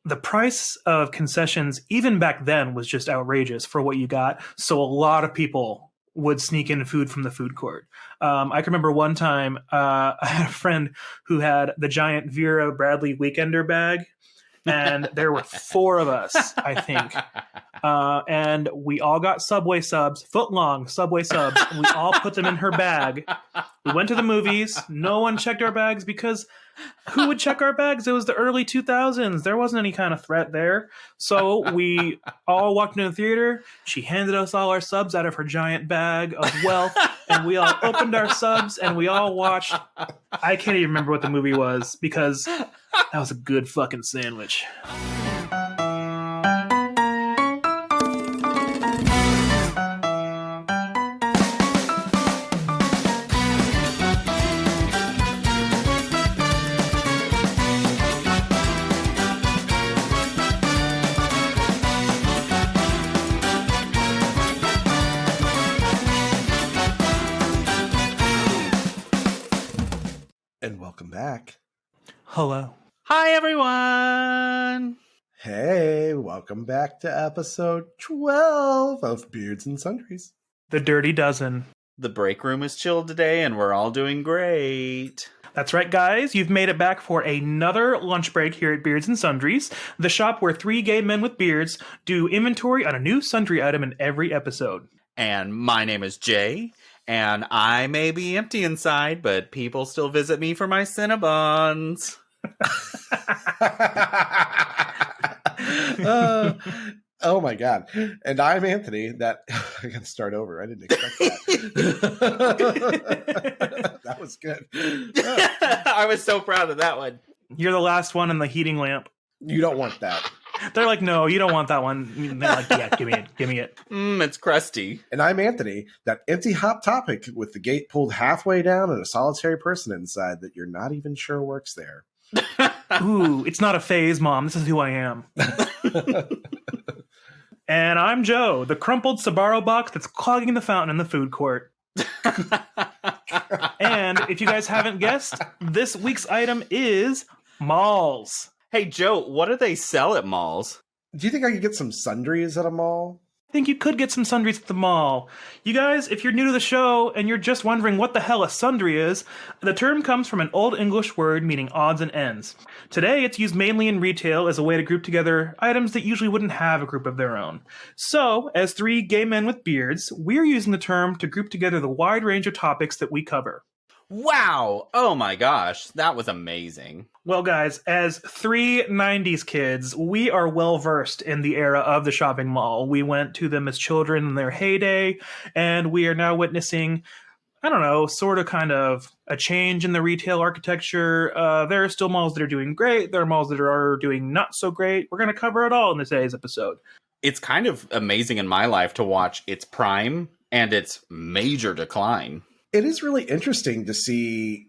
the price of concessions, even back then, was just outrageous for what you got. So a lot of people would sneak in food from the food court. I can remember one time I had a friend who had the giant Vera Bradley Weekender bag, and there were 4 of us, I think. And we all got Subway subs, foot-long Subway subs, and we all put them in her bag. We went to the movies. No one checked our bags because who would check our bags? It was the early 2000s. There wasn't any kind of threat there. So we all walked into the theater. She handed us all our subs out of her giant bag of wealth, and we all opened our subs, and we all watched. I can't even remember what the movie was because that was a good fucking sandwich. And welcome back. Hello. Hi, everyone. Hey, welcome back to episode 12 of Beards and Sundries. The Dirty Dozen. The break room is chilled today, and we're all doing great. That's right, guys. You've made it back for another lunch break here at Beards and Sundries, the shop where 3 gay men with beards do inventory on a new sundry item in every episode. And my name is Jay, and I may be empty inside, but people still visit me for my Cinnabons. Oh my god. And I'm Anthony. I gotta start over. I didn't expect that. That was good. I was so proud of that one. You're the last one in the heating lamp. You don't want that. They're like, no, you don't want that one. And they're like, yeah, give me it. Give me it. It's crusty. And I'm Anthony, that empty hot topic with the gate pulled halfway down and a solitary person inside that you're not even sure works there. Ooh, it's not a phase, Mom. This is who I am. And I'm Joe, the crumpled Sbarro box that's clogging the fountain in the food court. And if you guys haven't guessed, this week's item is malls. Hey, Joe, what do they sell at malls? Do you think I could get some sundries at a mall? I think you could get some sundries at the mall. You guys, if you're new to the show and you're just wondering what the hell a sundry is, the term comes from an Old English word meaning odds and ends. Today, it's used mainly in retail as a way to group together items that usually wouldn't have a group of their own. So, as 3 gay men with beards, we're using the term to group together the wide range of topics that we cover. Wow! Oh my gosh, that was amazing. Well, guys, as 3 90s kids, we are well versed in the era of the shopping mall. We went to them as children in their heyday, and we are now witnessing, I don't know, sort of kind of a change in the retail architecture. There are still malls that are doing great. There are malls that are doing not so great. We're going to cover it all in today's episode. It's kind of amazing in my life to watch its prime and its major decline. It is really interesting to see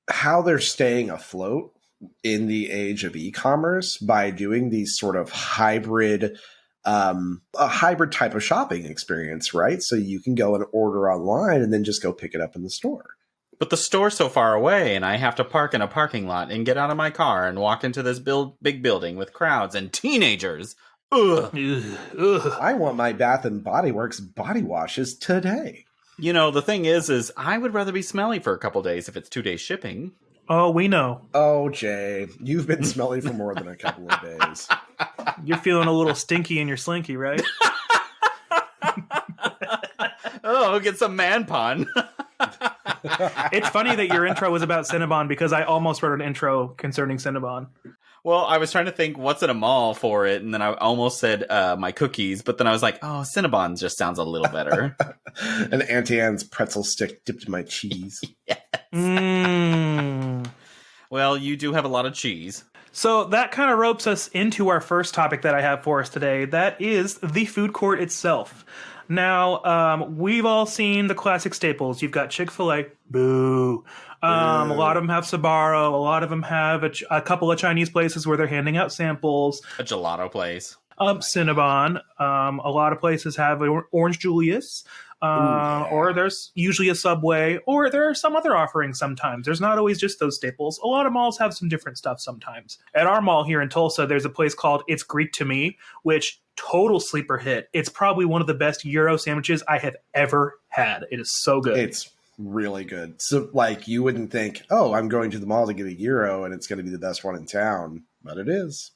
how they're staying afloat in the age of e-commerce by doing these sort of hybrid, a hybrid type of shopping experience, right? So you can go and order online and then just go pick it up in the store. But the store's so far away, and I have to park in a parking lot and get out of my car and walk into this big building with crowds and teenagers. Ugh. Ugh. I want my Bath and Body Works body washes today. You know, the thing is I would rather be smelly for a couple days if it's 2 days shipping. Oh, we know. Oh, Jay, you've been smelly for more than a couple of days. You're feeling a little stinky in your slinky, right? Oh, get some man pun. It's funny that your intro was about Cinnabon because I almost wrote an intro concerning Cinnabon. Well, I was trying to think what's at a mall for it, and then I almost said my cookies, but then I was like, oh, Cinnabon just sounds a little better. An Auntie Anne's pretzel stick dipped in my cheese. Yes. Mm. Well, you do have a lot of cheese. So that kind of ropes us into our first topic that I have for us today. That is the food court itself. Now, we've all seen the classic staples. You've got Chick-fil-A. Boo. A lot of them have Sbarro. A lot of them have a couple of Chinese places where they're handing out samples. A gelato place. Cinnabon. A lot of places have Orange Julius. Ooh, yeah. Or there's usually a Subway, or there are some other offerings sometimes. There's not always just those staples. A lot of malls have some different stuff sometimes. At our mall here in Tulsa, there's a place called It's Greek to Me, which total sleeper hit. It's probably one of the best Euro sandwiches I have ever had. It is so good. It's really good. So, like, you wouldn't think, oh, I'm going to the mall to get a gyro and it's going to be the best one in town, but it is.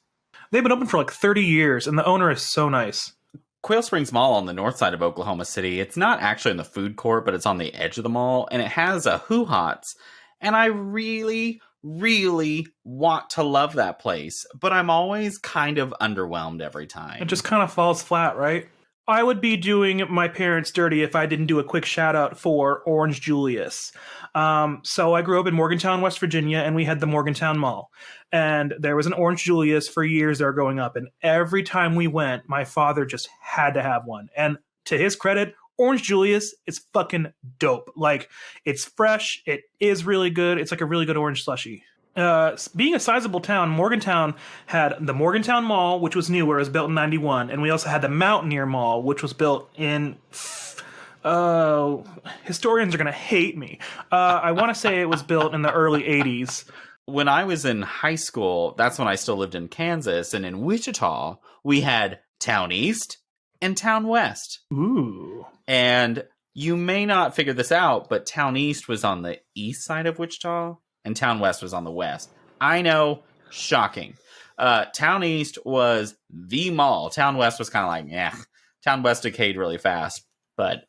They've been open for like 30 years, and the owner is so nice. Quail Springs Mall on the north side of Oklahoma City, it's not actually in the food court, but it's on the edge of the mall, and it has a Hoo Hots, and I really, really want to love that place, but I'm always kind of underwhelmed every time. It just kind of falls flat, right? I would be doing my parents dirty if I didn't do a quick shout out for Orange Julius. So I grew up in Morgantown, West Virginia, and we had the Morgantown Mall. And there was an Orange Julius for years there growing up. And every time we went, my father just had to have one. And to his credit, Orange Julius is fucking dope. Like, it's fresh. It is really good. It's like a really good orange slushie. Being a sizable town, Morgantown had the Morgantown Mall, which was newer, it was built in 91, and we also had the Mountaineer Mall, which was built in... historians are going to hate me. I want to say it was built in the early 80s. When I was in high school, that's when I still lived in Kansas, and in Wichita, we had Town East and Town West. Ooh. And you may not figure this out, but Town East was on the east side of Wichita, and Town West was on the west. I know, shocking. Town East was the mall. Town West was kind of like, yeah. Town West decayed really fast, but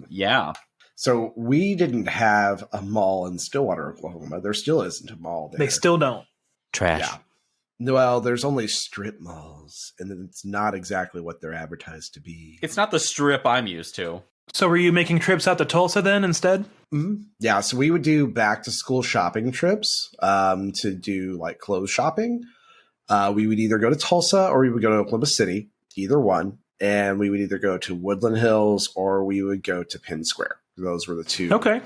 yeah. So we didn't have a mall in Stillwater, Oklahoma. There still isn't a mall there. They still don't. Trash. Yeah. Well, there's only strip malls, and it's not exactly what they're advertised to be. It's not the strip I'm used to. So were you making trips out to Tulsa then instead? Mm-hmm. Yeah, so we would do back to school shopping trips to do like clothes shopping. We would either go to Tulsa or we would go to Oklahoma City, either one. And we would either go to Woodland Hills or we would go to Penn Square. Those were the two. Okay.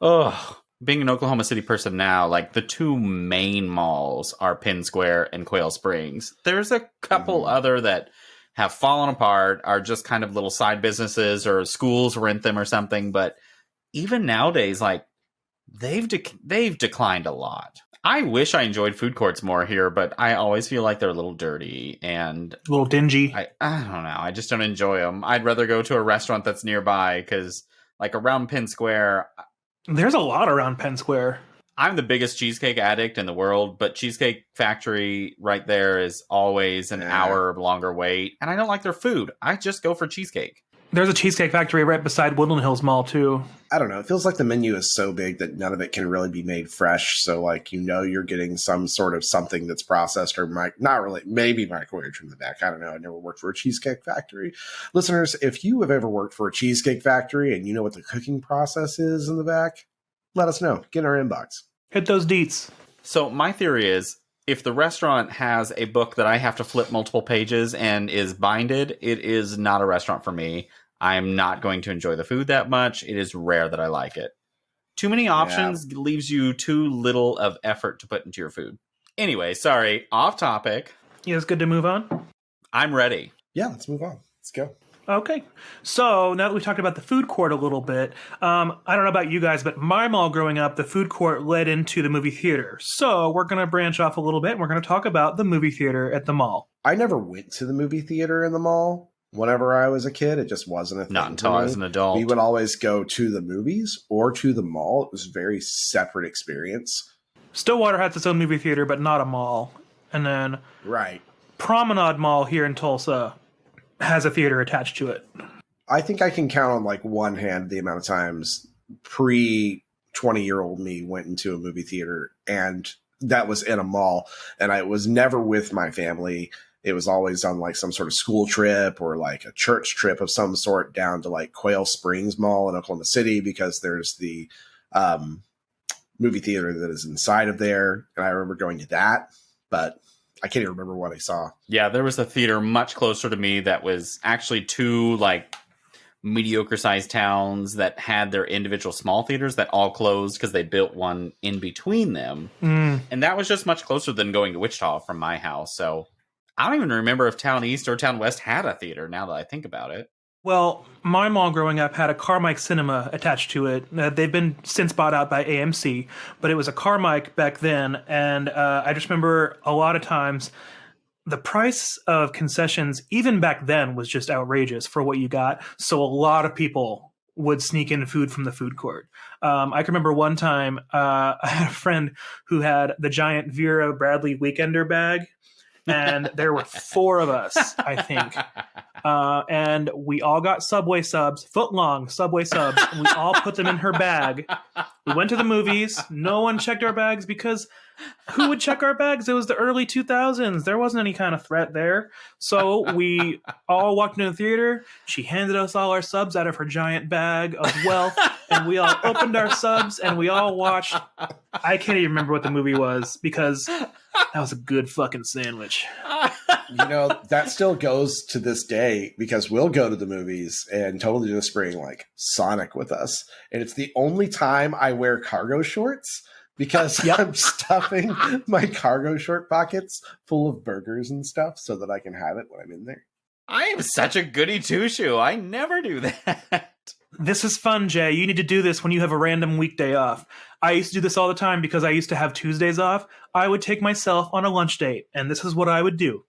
Ugh. Being an Oklahoma City person now, like the two main malls are Penn Square and Quail Springs. There's a couple other that have fallen apart, are just kind of little side businesses or schools rent them or something. But even nowadays, like they've declined a lot. I wish I enjoyed food courts more here, but I always feel like they're a little dirty and a little dingy. I don't know. I just don't enjoy them. I'd rather go to a restaurant that's nearby because like around Penn Square, there's a lot around Penn Square. I'm the biggest cheesecake addict in the world, but Cheesecake Factory right there is always an hour longer wait. And I don't like their food. I just go for cheesecake. There's a Cheesecake Factory right beside Woodland Hills Mall, too. I don't know. It feels like the menu is so big that none of it can really be made fresh. So, like, you're getting some sort of something that's processed or not really, maybe microwaved from the back. I don't know. I never worked for a Cheesecake Factory. Listeners, if you have ever worked for a Cheesecake Factory and you know what the cooking process is in the back, let us know. Get in our inbox. Hit those deets. So my theory is, if the restaurant has a book that I have to flip multiple pages and is binded, it is not a restaurant for me. I'm not going to enjoy the food that much. It is rare that I like it. Too many options leaves you too little of effort to put into your food. Anyway, sorry, off topic. Yeah, it's good to move on. I'm ready. Yeah, let's move on. Let's go. Okay. So now that we've talked about the food court a little bit, I don't know about you guys, but my mall growing up, the food court led into the movie theater. So we're going to branch off a little bit and we're going to talk about the movie theater at the mall. I never went to the movie theater in the mall. Whenever I was a kid, it just wasn't a thing. Not until I was an adult. We would always go to the movies or to the mall. It was a very separate experience. Stillwater has its own movie theater, but not a mall. And then Promenade Mall here in Tulsa has a theater attached to it. I think I can count on like one hand the amount of times pre-20-year-old me went into a movie theater, and that was in a mall. And I was never with my family. It was always on like some sort of school trip or like a church trip of some sort down to like Quail Springs Mall in Oklahoma City, because there's the movie theater that is inside of there. And I remember going to that, but I can't even remember what I saw. Yeah, there was a theater much closer to me that was actually two like mediocre sized towns that had their individual small theaters that all closed because they built one in between them. And that was just much closer than going to Wichita from my house. So I don't even remember if Town East or Town West had a theater now that I think about it. Well, my mall growing up had a Carmike Cinema attached to it. They've been since bought out by AMC, but it was a Carmike back then, and I just remember a lot of times the price of concessions, even back then, was just outrageous for what you got. So a lot of people would sneak in food from the food court. I can remember one time I had a friend who had the giant Vera Bradley Weekender bag, and there were 4 of us, I think. And we all got Subway subs, foot-long Subway subs, and we all put them in her bag. We went to the movies. No one checked our bags because who would check our bags? It was the early 2000s. There wasn't any kind of threat there. So we all walked into the theater. She handed us all our subs out of her giant bag of wealth, and we all opened our subs, and we all watched. I can't even remember what the movie was because that was a good fucking sandwich. You know, that still goes to this day because we'll go to the movies and totally just bring like Sonic with us. And it's the only time I wear cargo shorts because I'm stuffing my cargo short pockets full of burgers and stuff so that I can have it when I'm in there. I am such a goody two-shoe. I never do that. This is fun, Jay. You need to do this when you have a random weekday off. I used to do this all the time because I used to have Tuesdays off. I would take myself on a lunch date, and this is what I would do.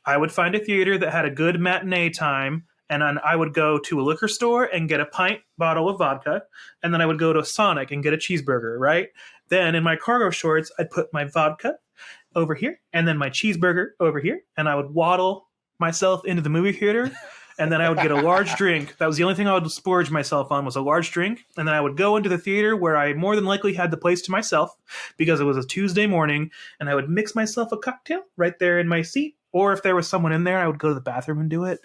I would find a theater that had a good matinee time, and then I would go to a liquor store and get a pint bottle of vodka, and then I would go to Sonic and get a cheeseburger, right? Then in my cargo shorts, I'd put my vodka over here, and then my cheeseburger over here, and I would waddle myself into the movie theater. And then I would get a large drink. That was the only thing I would splurge myself on was a large drink. And then I would go into the theater where I more than likely had the place to myself because it was a Tuesday morning. And I would mix myself a cocktail right there in my seat. Or if there was someone in there, I would go to the bathroom and do it.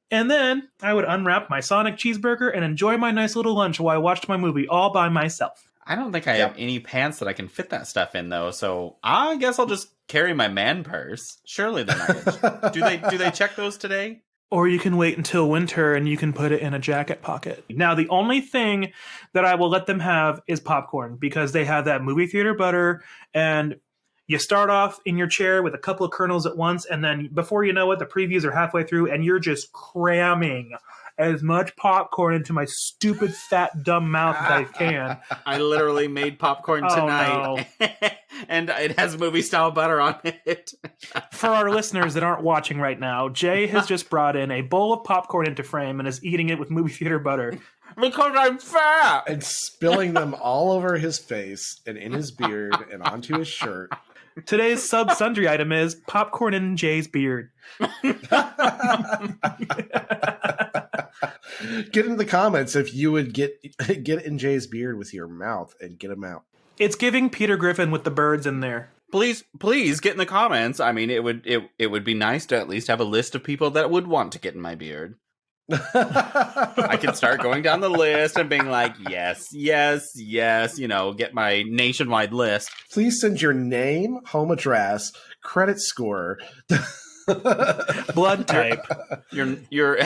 And then I would unwrap my Sonic cheeseburger and enjoy my nice little lunch while I watched my movie all by myself. I don't think I have any pants that I can fit that stuff in, though. So I guess I'll just carry my man purse. Surely they're not. Do they check those today? Or you can wait until winter and you can put it in a jacket pocket. Now, the only thing that I will let them have is popcorn because they have that movie theater butter. And you start off in your chair with a couple of kernels at once. And then before you know it, the previews are halfway through and you're just cramming as much popcorn into my stupid, fat, dumb mouth as I can. I literally made popcorn tonight. No. And it has movie-style butter on it. For our listeners that aren't watching right now, Jay has just brought in a bowl of popcorn into frame and is eating it with movie theater butter. Because I'm fat! And spilling them all over his face and in his beard and onto his shirt. Today's sub-sundry item is popcorn in Jay's beard. Get in the comments if you would get in Jay's beard with your mouth and get him out. It's giving Peter Griffin with the birds in there. Please get in the comments. I mean, it would be nice to at least have a list of people that would want to get in my beard. I can start going down the list and being like, yes, get my nationwide list. Please send your name, home address, credit score, blood type, your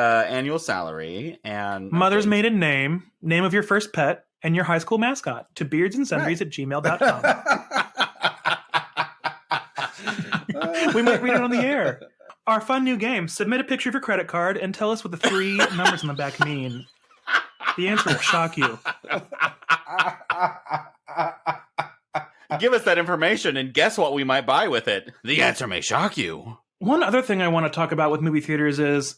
annual salary, and mother's maiden name of your first pet, and your high school mascot to beardsandsundries@gmail.com. We might read it on the air. Our fun new game, submit a picture of your credit card and tell us what the 3 numbers on the back mean. The answer will shock you. Give us that information and guess what we might buy with it. The answer may shock you. One other thing I want to talk about with movie theaters is,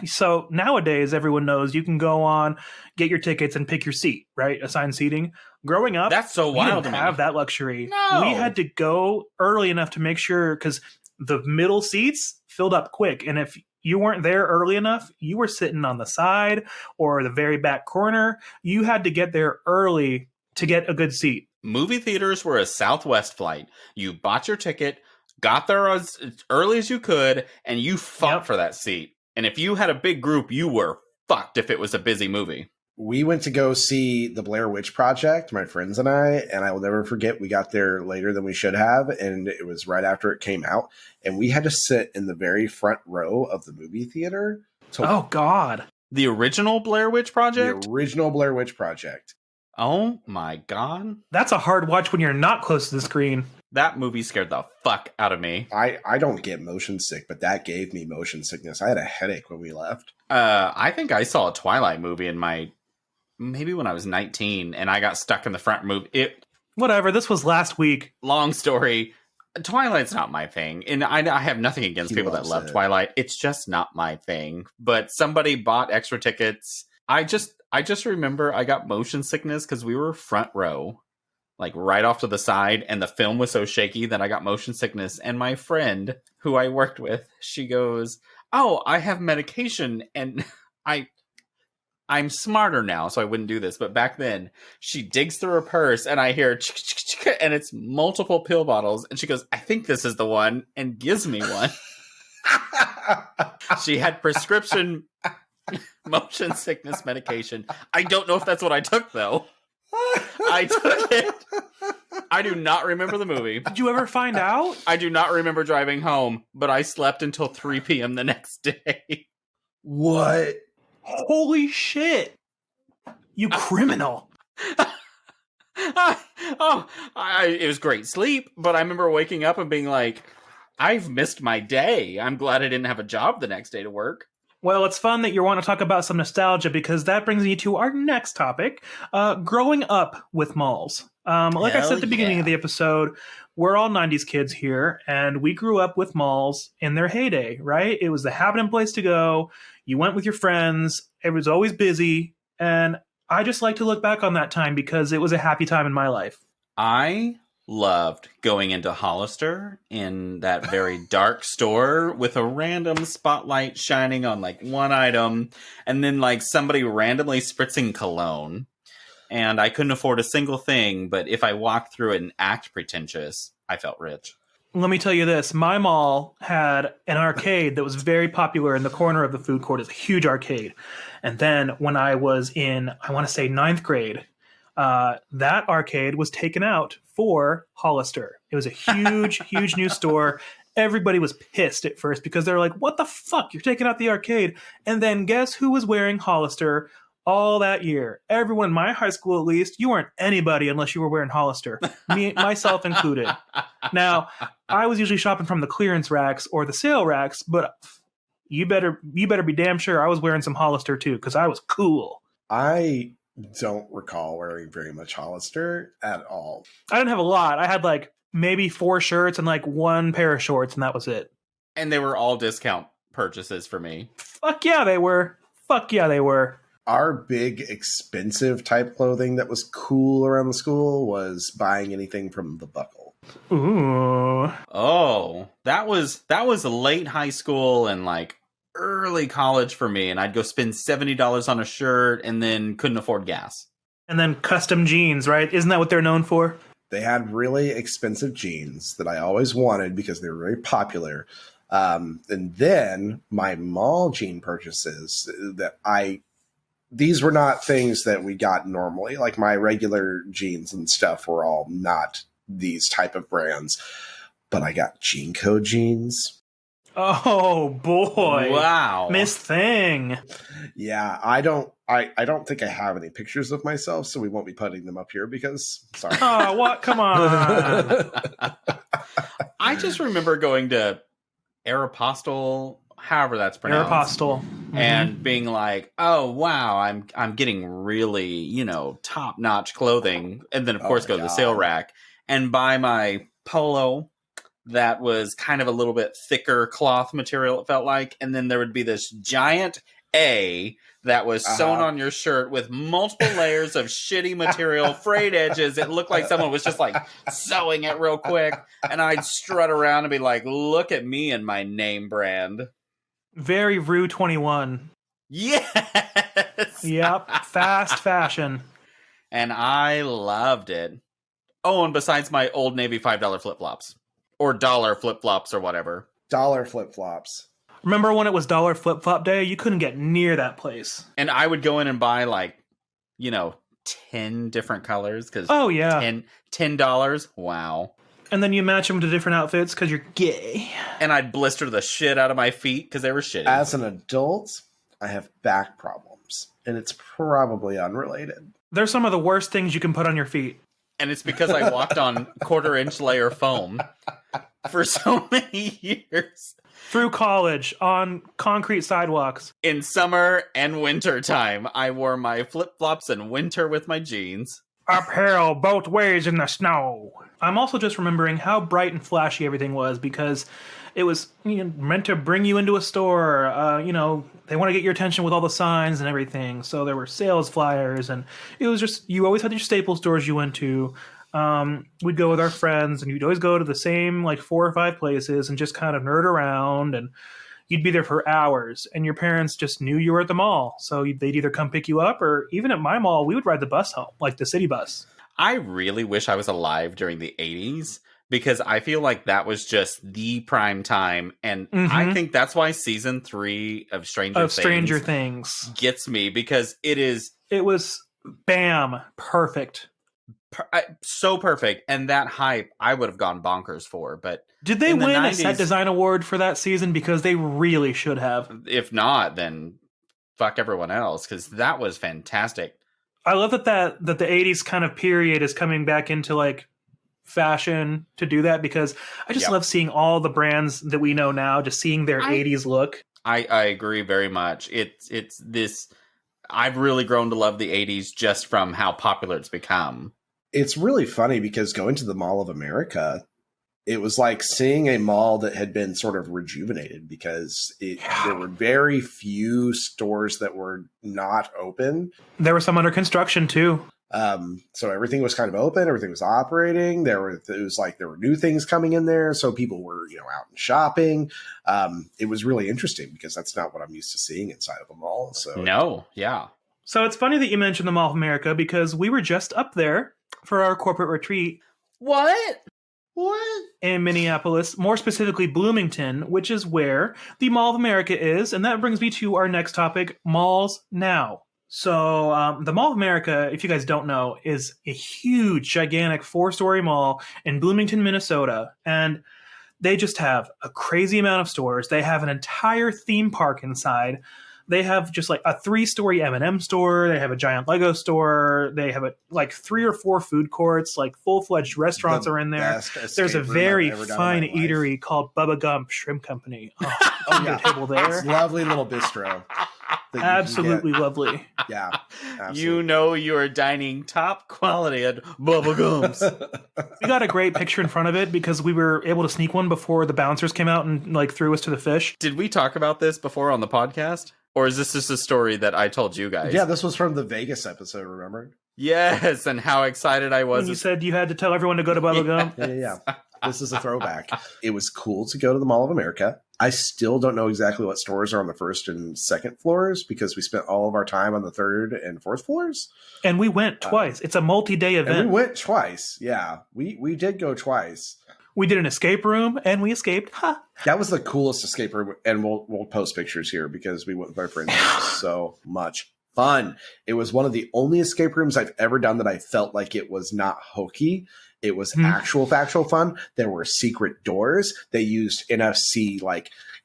so nowadays everyone knows you can go on, get your tickets and pick your seat, right? Assigned seating. Growing up, that's so wild. We didn't have that luxury. No. We had to go early enough to make sure, because the middle seats filled up quick. And if you weren't there early enough, you were sitting on the side or the very back corner. You had to get there early to get a good seat. Movie theaters were a Southwest flight. You bought your ticket, got there as early as you could, and you fought for that seat. And if you had a big group, you were fucked if it was a busy movie. We went to go see the Blair Witch Project, my friends and I will never forget, we got there later than we should have, and it was right after it came out, and we had to sit in the very front row of the movie theater. Oh, God. The original Blair Witch Project? The original Blair Witch Project. Oh, my God. That's a hard watch when you're not close to the screen. That movie scared the fuck out of me. I don't get motion sick, but that gave me motion sickness. I had a headache when we left. I think I saw a Twilight movie maybe when I was 19, and I got stuck in the front Whatever, this was last week. Long story. Twilight's not my thing, and I have nothing against people that love Twilight. It's just not my thing. But somebody bought extra tickets. I just remember I got motion sickness because we were front row, like right off to the side, and the film was so shaky that I got motion sickness. And my friend who I worked with, she goes, "Oh, I have medication," and I'm smarter now, so I wouldn't do this. But back then, she digs through her purse, and I hear, and it's multiple pill bottles. And she goes, "I think this is the one," and gives me one. She had prescription motion sickness medication. I don't know if that's what I took, though. I took it. I do not remember the movie. Did you ever find out? I do not remember driving home, but I slept until 3 p.m. the next day. What? Holy shit! You criminal! It was great sleep, but I remember waking up and being like, I've missed my day. I'm glad I didn't have a job the next day to work. Well, it's fun that you want to talk about some nostalgia, because that brings me to our next topic, growing up with malls. Like I said at the beginning of the episode, we're all 90s kids here, and we grew up with malls in their heyday, right? It was the happening place to go. You went with your friends. It was always busy. And I just like to look back on that time because it was a happy time in my life. I loved going into Hollister in that very dark store with a random spotlight shining on like one item, and then like somebody randomly spritzing cologne. And I couldn't afford a single thing, but if I walked through it and act pretentious, I felt rich. Let me tell you this. My mall had an arcade that was very popular in the corner of the food court. It's a huge arcade. And then when I was in, I want to say 9th grade, that arcade was taken out for Hollister. It was a huge, huge new store. Everybody was pissed at first because they're like, what the fuck? You're taking out the arcade. And then guess who was wearing Hollister all that year? Everyone in my high school, at least. You weren't anybody unless you were wearing Hollister, myself included. Now, I was usually shopping from the clearance racks or the sale racks, but you better be damn sure I was wearing some Hollister too, because I was cool. I don't recall wearing very much Hollister at all. I didn't have a lot. I had like maybe 4 shirts and like 1 pair of shorts, and that was it. And they were all discount purchases for me. Fuck yeah, they were. Fuck yeah, they were. Our big expensive type clothing that was cool around the school was buying anything from the Buckle. Ooh. Oh, that was late high school and like early college for me. And I'd go spend $70 on a shirt and then couldn't afford gas. And then custom jeans, right? Isn't that what they're known for? They had really expensive jeans that I always wanted because they were very popular. And then my mall jean purchases these were not things that we got normally. Like my regular jeans and stuff were all not these type of brands. But I got Jean Code jeans. Oh boy. Wow. Miss Thing. Yeah, I don't think I have any pictures of myself, so we won't be putting them up here because sorry. Oh, what? Come on. I just remember going to Aeropostale, however that's pronounced. Aeropostale. And being like, oh wow, I'm getting really, top-notch clothing. And then of course go to the sale rack and buy my polo that was kind of a little bit thicker cloth material, it felt like. And then there would be this giant A that was sewn on your shirt with multiple layers of shitty material, frayed edges. It looked like someone was just like sewing it real quick. And I'd strut around and be like, look at me and my name brand. Very Rue 21. Yes! Yep. Fast fashion. And I loved it. Oh, and besides my Old Navy $5 flip-flops. Or dollar flip-flops or whatever. Dollar flip-flops. Remember when it was dollar flip-flop day? You couldn't get near that place. And I would go in and buy 10 different colors. Cause oh, yeah. $10. Wow. And then you match them to different outfits because you're gay. And I'd blister the shit out of my feet because they were shitty. As an adult, I have back problems. And it's probably unrelated. They're some of the worst things you can put on your feet. And it's because I walked on quarter-inch layer foam for so many years. Through college, on concrete sidewalks. In summer and winter time, I wore my flip-flops in winter with my jeans. Uphill both ways in the snow. I'm also just remembering how bright and flashy everything was because it was meant to bring you into a store. They want to get your attention with all the signs and everything. So there were sales flyers, and it was just, you always had your staple stores you went to. We'd go with our friends, and you'd always go to the same 4 or 5 places and just kind of nerd around, and you'd be there for hours, and your parents just knew you were at the mall. So they'd either come pick you up, or even at my mall, we would ride the bus home, like the city bus. I really wish I was alive during the 80s because I feel like that was just the prime time. And I think that's why season 3 of Stranger Things gets me, because it was bam, perfect. So perfect. And that hype I would have gone bonkers for. But did they win a set design award for that season? Because they really should have. If not, then fuck everyone else, because that was fantastic. I love that the 80s kind of period is coming back into fashion to do that, because I just love seeing all the brands that we know now, just seeing their 80s look. I agree very much. It's this, I've really grown to love the 80s just from how popular it's become. It's really funny because going to the Mall of America, it was like seeing a mall that had been sort of rejuvenated, because there were very few stores that were not open. There were some under construction too. So everything was kind of open. Everything was operating. There were new things coming in there. So people were, out and shopping. It was really interesting because that's not what I'm used to seeing inside of a mall. So no. Yeah. So it's funny that you mentioned the Mall of America, because we were just up there for our corporate retreat. What? In Minneapolis, more specifically Bloomington, which is where the Mall of America is. And that brings me to our next topic, malls now. So the Mall of America, if you guys don't know, is a huge, gigantic 4-story mall in Bloomington, Minnesota. And they just have a crazy amount of stores. They have an entire theme park inside. They have just a 3-story M&M store. They have a giant Lego store. They have 3 or 4 food courts, full-fledged restaurants are in there. There's a very fine eatery called Bubba Gump Shrimp Company. Oh, yeah. Table there. It's a lovely little bistro. Absolutely lovely. Yeah. Absolutely. You are dining top quality at Bubba Gump's. We got a great picture in front of it because we were able to sneak one before the bouncers came out and threw us to the fish. Did we talk about this before on the podcast? Or is this just a story that I told you guys? Yeah, this was from the Vegas episode, remember? Yes, and how excited I was. When you said you had to tell everyone to go to Bubba Gump. Yeah. This is a throwback. It was cool to go to the Mall of America. I still don't know exactly what stores are on the 1st and 2nd floors because we spent all of our time on the 3rd and 4th floors. And we went twice. It's a multi-day event. And we went twice. Yeah, we did go twice. We did an escape room, and we escaped. That was the coolest escape room, and we'll post pictures here because we went with my friends. It was so much fun. It was one of the only escape rooms I've ever done that I felt like it was not hokey. It was actual factual fun. There were secret doors. They used NFC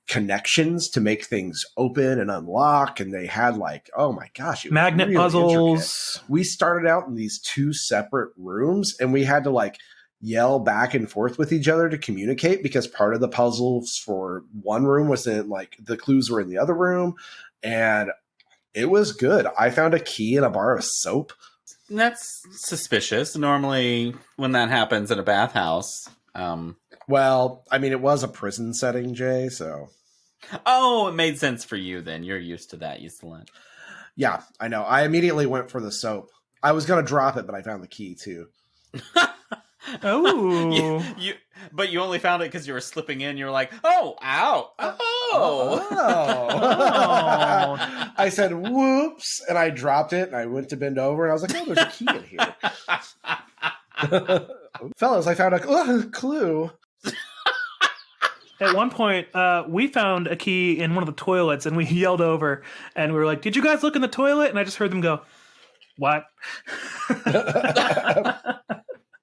connections to make things open and unlock, and they had oh my gosh, it was magnet really puzzles. Intricate. We started out in these 2 separate rooms, and we had to yell back and forth with each other to communicate because part of the puzzles for one room was in the clues were in the other room, and it was good. I found a key in a bar of soap. That's suspicious. Normally when that happens in a bathhouse. Well, I mean, it was a prison setting, Jay, so. Oh, it made sense for you then. You're used to that. Yeah, I know. I immediately went for the soap. I was going to drop it, but I found the key too. Oh, but you only found it because you were slipping in. You're like, oh, ow, oh. I said, whoops, and I dropped it, and I went to bend over, and I was like, oh, there's a key in here. Fellas, I found a clue. At one point, we found a key in one of the toilets, and we yelled over, and we were like, did you guys look in the toilet? And I just heard them go, what?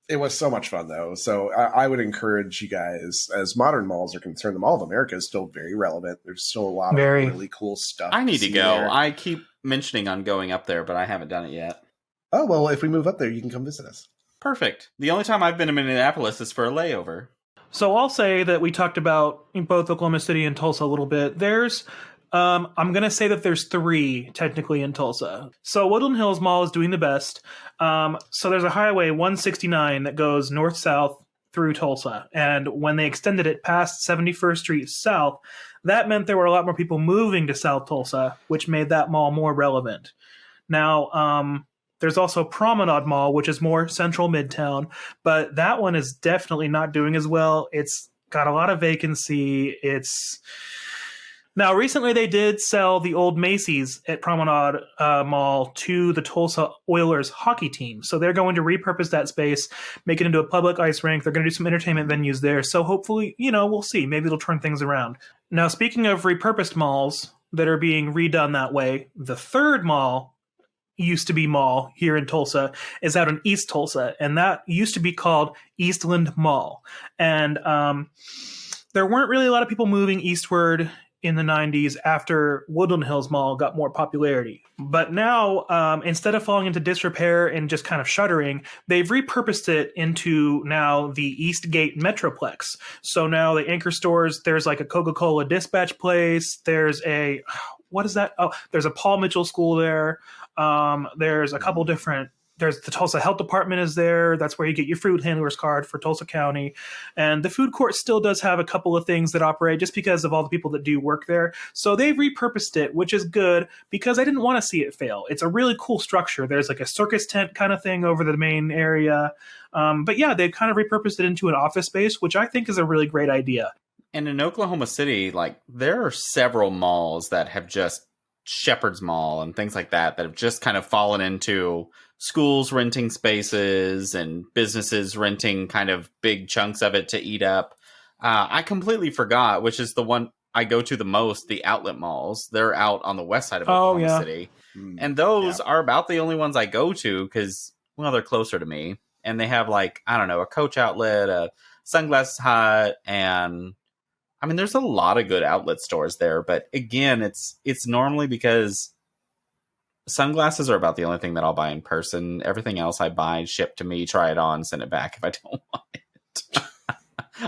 It was so much fun, though. So I would encourage you guys, as modern malls are concerned, the Mall of America is still very relevant. There's still a lot of really cool stuff. I need to go. There. I keep mentioning on going up there, but I haven't done it yet. Oh, well, if we move up there, you can come visit us. Perfect. The only time I've been in Minneapolis is for a layover. So I'll say that we talked about both Oklahoma City and Tulsa a little bit. I'm going to say that there's 3 technically in Tulsa. So Woodland Hills Mall is doing the best. So there's a highway 169 that goes north-south through Tulsa. And when they extended it past 71st Street South, that meant there were a lot more people moving to South Tulsa, which made that mall more relevant. Now, there's also Promenade Mall, which is more central Midtown, but that one is definitely not doing as well. It's got a lot of vacancy. Now, recently they did sell the old Macy's at Promenade Mall to the Tulsa Oilers hockey team. So they're going to repurpose that space, make it into a public ice rink. They're going to do some entertainment venues there. So hopefully, we'll see. Maybe it'll turn things around. Now, speaking of repurposed malls that are being redone that way, the third mall, used to be mall here in Tulsa, is out in East Tulsa. And that used to be called Eastland Mall. And there weren't really a lot of people moving eastward in the 90s after Woodland Hills Mall got more popularity. But now, instead of falling into disrepair and just kind of shuttering, they've repurposed it into now the Eastgate Metroplex. So now the anchor stores, there's like a Coca-Cola dispatch place. There's what is that? Oh, there's a Paul Mitchell school there. There's a couple different There's the Tulsa Health Department is there. That's where you get your food handler's card for Tulsa County. And the food court still does have a couple of things that operate just because of all the people that do work there. So they've repurposed it, which is good because I didn't want to see it fail. It's a really cool structure. There's like a circus tent kind of thing over the main area. But yeah, they've kind of repurposed it into an office space, which I think is a really great idea. And in Oklahoma City, like there are several malls that have just Shepherd's Mall and things like that have just kind of fallen into schools renting spaces and businesses renting kind of big chunks of it to eat up. I completely forgot, which is the one I go to the most, the outlet malls. They're out on the west side of Oklahoma City. And those are about the only ones I go to because, well, they're closer to me. And they have like, I don't know, a Coach outlet, a Sunglasses Hut, and I mean, there's a lot of good outlet stores there. But again, it's normally because sunglasses are about the only thing that I'll buy in person. Everything else I buy, ship to me, try it on, send it back if I don't want it.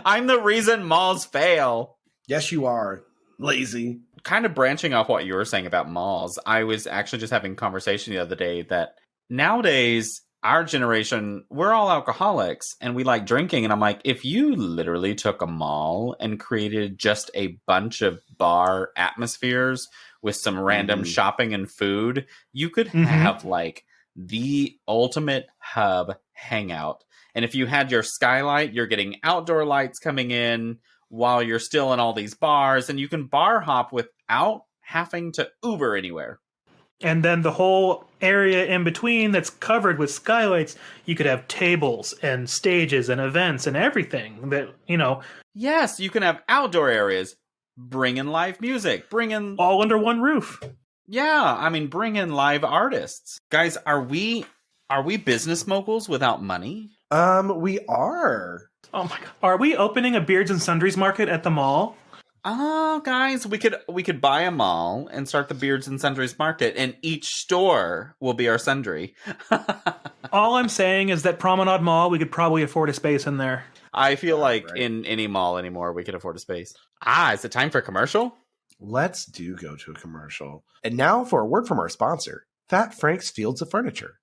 I'm the reason malls fail. Yes, you are. Lazy. Kind of branching off what you were saying about malls, I was actually just having a conversation the other day that nowadays, our generation, we're all alcoholics and we like drinking. And I'm like, if you literally took a mall and created just a bunch of bar atmospheres with some random shopping and food, you could have like the ultimate hub hangout. And if you had your skylight, you're getting outdoor lights coming in while you're still in all these bars, and you can bar hop without having to Uber anywhere. And then the whole area in between that's covered with skylights, you could have tables and stages and events and everything that, you know. Yes, you can have outdoor areas. Bring in live music. Bring in... all under one roof. Yeah, I mean, bring in live artists. Guys, are we business moguls without money? We are. Oh my God. Are we opening a Beards and Sundries market at the mall? Oh, guys, we could buy a mall and start the Beards and Sundries market, and each store will be our sundry. All I'm saying is that Promenade Mall, we could probably afford a space in there. I feel like in any mall anymore, we could afford a space. Is it time for a commercial? Let's go to a commercial. And now for a word from our sponsor, Fat Frank's Fields of Furniture.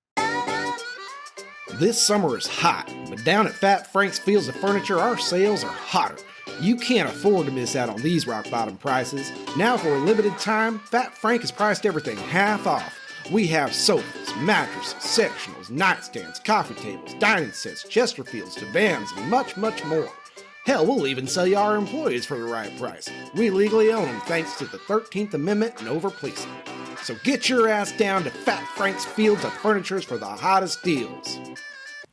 This summer is hot, but down at Fat Frank's Fields of Furniture, our sales are hotter. You can't afford to miss out on these rock-bottom prices. Now for a limited time, Fat Frank has priced everything half off. We have sofas, mattresses, sectionals, nightstands, coffee tables, dining sets, Chesterfields, divans, and much, much more. Hell, we'll even sell you our employees for the right price. We legally own them thanks to the 13th Amendment and over-policing. So get your ass down to Fat Frank's Fields of Furniture for the hottest deals.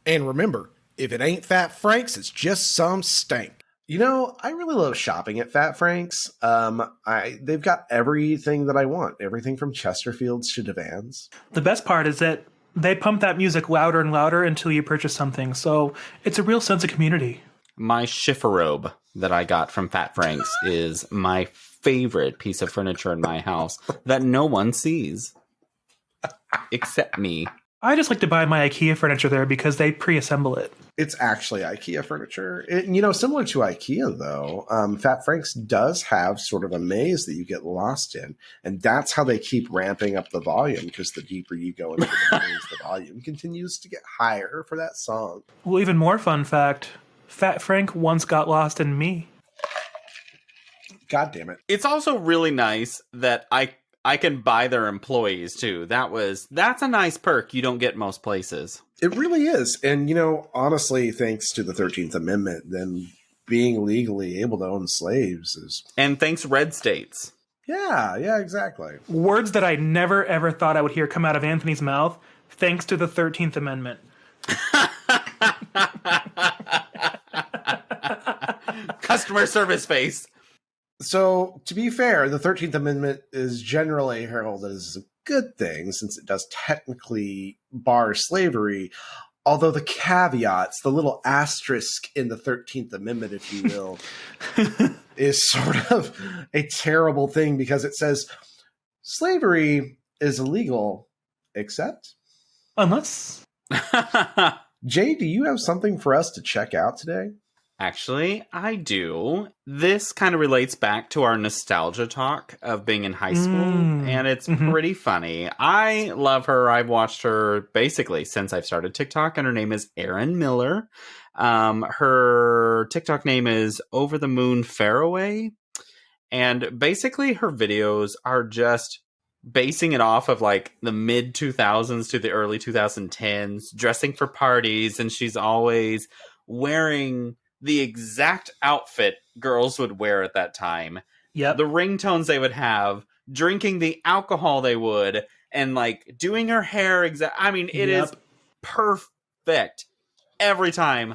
And remember, if it ain't Fat Frank's, it's just some stank. You know, I really love shopping at Fat Frank's. They've got everything that I want. Everything from Chesterfields to divans. The best part is that they pump that music louder and louder until you purchase something. So it's a real sense of community. My chifforobe that I got from Fat Frank's is my favorite piece of furniture in my house that no one sees. Except me. I just like to buy my IKEA furniture there because they pre-assemble it. It's actually IKEA furniture. Similar to IKEA, though, Fat Frank's does have sort of a maze that you get lost in. And that's how they keep ramping up the volume, because the deeper you go into the maze, the volume continues to get higher for that song. Well, even more fun fact, Fat Frank once got lost in me. God damn it. It's also really nice that I can buy their employees too. That's a nice perk you don't get most places. It really is. And, honestly, thanks to the 13th Amendment, then being legally able to own slaves is... And thanks red states. Yeah, exactly. Words that I never ever thought I would hear come out of Anthony's mouth, thanks to the 13th Amendment. Customer service face. So, to be fair, the 13th Amendment is generally heralded as a good thing, since it does technically bar slavery, although the caveats, the little asterisk in the 13th Amendment, if you will, is sort of a terrible thing, because it says slavery is illegal, except... Unless... Jay, do you have something for us to check out today? Actually, I do. This kind of relates back to our nostalgia talk of being in high school, and it's pretty funny. I love her. I've watched her basically since I've started TikTok, and her name is Erin Miller. Her TikTok name is Over the Moon Faraway, and basically her videos are just basing it off of like the mid 2000s to the early 2010s, dressing for parties, and she's always wearing the exact outfit girls would wear at that time. Yep. The ringtones they would have, drinking the alcohol they would, and like doing her hair I mean, it is perfect every time.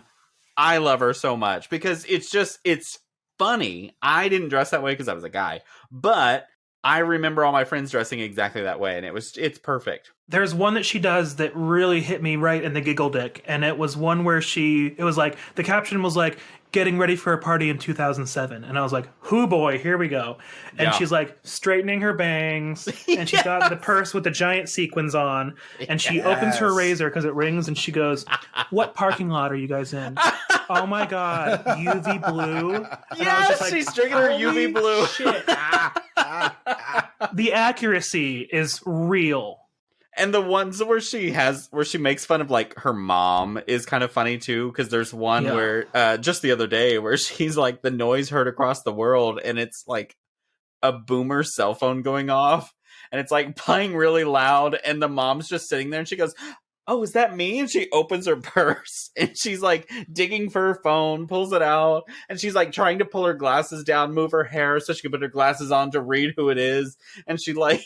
I love her so much because it's funny. I didn't dress that way because I was a guy, but I remember all my friends dressing exactly that way, and it's perfect. There's one that she does that really hit me right in the giggle dick, and it was one where it was like, the caption was like, getting ready for a party in 2007, and I was like, hoo boy, here we go. And she's like straightening her bangs, and she's got the purse with the giant sequins on, and she opens her razor because it rings, and she goes, what parking lot are you guys in? Oh my god, UV blue. And I was just like, she's drinking her UV blue. Shit. The accuracy is real. And the ones where she makes fun of like her mom is kind of funny too, because there's one where just the other day where she's like, the noise heard across the world, and it's like a boomer cell phone going off, and it's like playing really loud, and the mom's just sitting there, and she goes, oh, is that me? And she opens her purse, and she's like digging for her phone, pulls it out, and she's like trying to pull her glasses down, move her hair so she can put her glasses on to read who it is, and she like,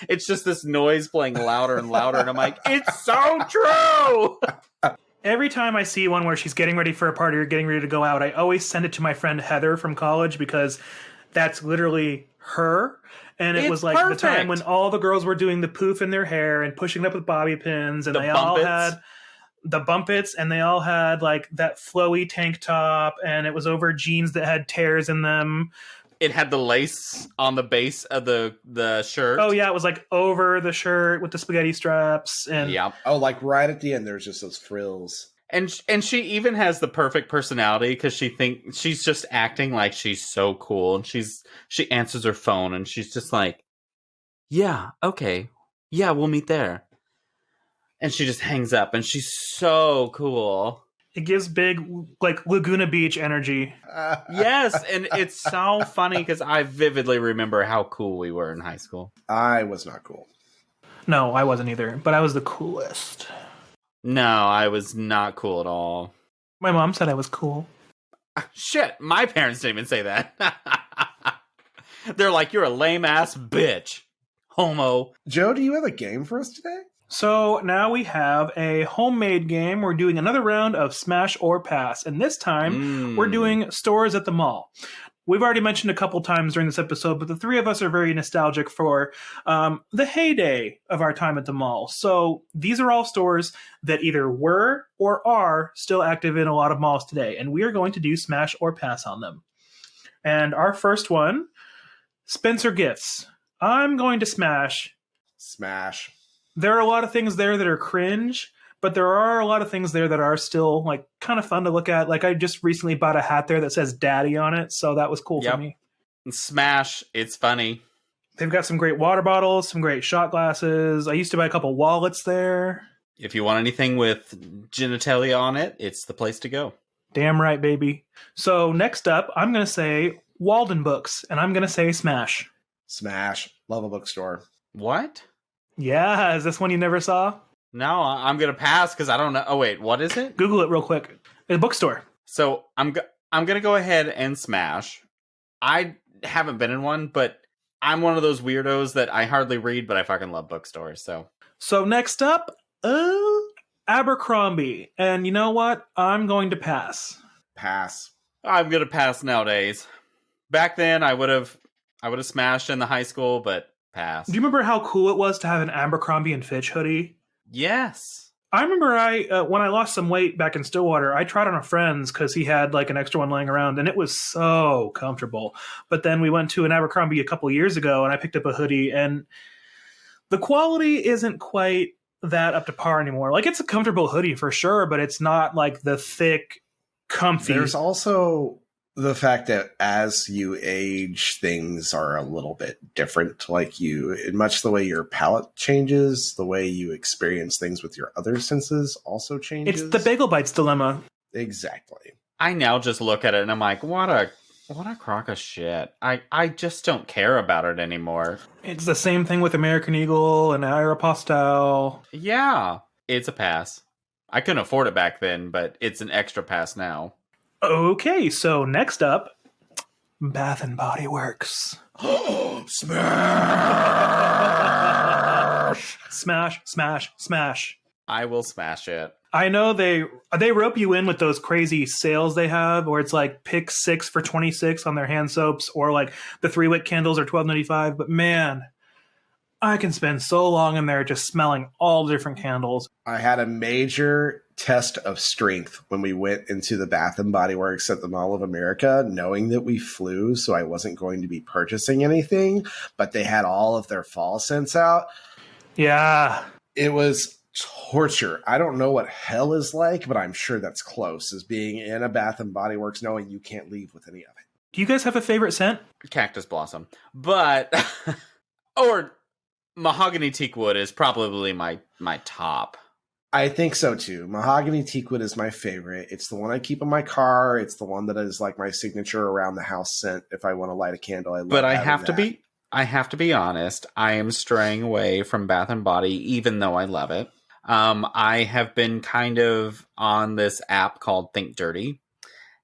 it's just this noise playing louder and louder, and I'm like, it's so true! Every time I see one where she's getting ready for a party or getting ready to go out, I always send it to my friend Heather from college, because that's literally her. And it was like perfect. The time when all the girls were doing the poof in their hair and pushing it up with bobby pins, and they all had the bumpets, and they all had like that flowy tank top, and it was over jeans that had tears in them. It had the lace on the base of the shirt. Oh yeah, it was like over the shirt with the spaghetti straps, and oh, like right at the end, there's just those frills. And she even has the perfect personality, because she thinks she's just acting like she's so cool, and she answers her phone, and she's just like, yeah, okay, yeah, we'll meet there, and she just hangs up, and she's so cool. It gives big, like, Laguna Beach energy. Yes, and it's so funny because I vividly remember how cool we were in high school. I was not cool. No, I wasn't either, but I was the coolest. No, I was not cool at all. My mom said I was cool. Shit, my parents didn't even say that. They're like, you're a lame-ass bitch. Homo. Joe, do you have a game for us today? So now we have a homemade game. We're doing another round of Smash or Pass. And this time, we're doing stores at the mall. We've already mentioned a couple times during this episode, but the three of us are very nostalgic for the heyday of our time at the mall. So these are all stores that either were or are still active in a lot of malls today. And we are going to do Smash or Pass on them. And our first one, Spencer Gifts. I'm going to smash. Smash. There are a lot of things there that are cringe, but there are a lot of things there that are still like kind of fun to look at. Like I just recently bought a hat there that says Daddy on it, so that was cool for Yep. me. Smash, it's funny. They've got some great water bottles, some great shot glasses. I used to buy a couple wallets there. If you want anything with genitalia on it, it's the place to go. Damn right, baby. So next up, I'm going to say Walden Books, and I'm going to say Smash. Smash. Love a bookstore. What? Yeah, is this one you never saw? No, I'm gonna pass because I don't know. Oh wait, what is it? Google it real quick. A bookstore. So I'm gonna go ahead and Smash. I haven't been in one, but I'm one of those weirdos that I hardly read, but I fucking love bookstores. So next up, Abercrombie. And you know what? I'm going to pass. Pass. I'm gonna pass nowadays. Back then, I would have smashed in the high school, but pass. Do you remember how cool it was to have an Abercrombie and Fitch hoodie? Yes. I remember when I lost some weight back in Stillwater, I tried on a friend's because he had like an extra one laying around, and it was so comfortable. But then we went to an Abercrombie a couple years ago, and I picked up a hoodie, and the quality isn't quite that up to par anymore. Like, it's a comfortable hoodie for sure, but it's not like the thick, comfy. There's also the fact that as you age, things are a little bit different. Like in much the way your palate changes, the way you experience things with your other senses also changes. It's the Bagel Bites dilemma. Exactly. I now just look at it and I'm like, what a crock of shit. I just don't care about it anymore. It's the same thing with American Eagle and Aeropostale. Yeah, it's a pass. I couldn't afford it back then, but it's an extra pass now. Okay, so next up, Bath and Body Works. Smash! Smash, smash, smash. I will smash it. I know they rope you in with those crazy sales they have, where it's like pick 6 for $26 on their hand soaps, or like the 3-wick candles are $12.95. But man, I can spend so long in there just smelling all the different candles. I had a major test of strength when we went into the Bath and Body Works at the Mall of America, knowing that we flew, so I wasn't going to be purchasing anything, but they had all of their fall scents out. Yeah. It was torture. I don't know what hell is like, but I'm sure that's close, as being in a Bath and Body Works knowing you can't leave with any of it. Do you guys have a favorite scent? Cactus blossom. But or mahogany teakwood is probably my top. I think so too. Mahogany teakwood is my favorite. It's the one I keep in my car. It's the one that is like my signature around the house scent if I want to light a candle. But I have to be honest. I am straying away from Bath and Body, even though I love it. I have been kind of on this app called Think Dirty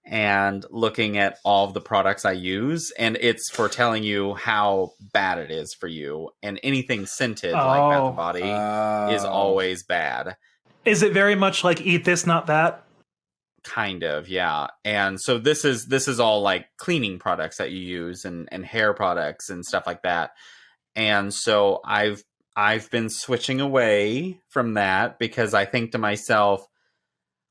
and looking at all of the products I use, and it's for telling you how bad it is for you. And anything scented like Bath and Body is always bad. Is it very much like eat this, not that? Kind of, yeah. And so this is all like cleaning products that you use and hair products and stuff like that. And so I've been switching away from that because I think to myself,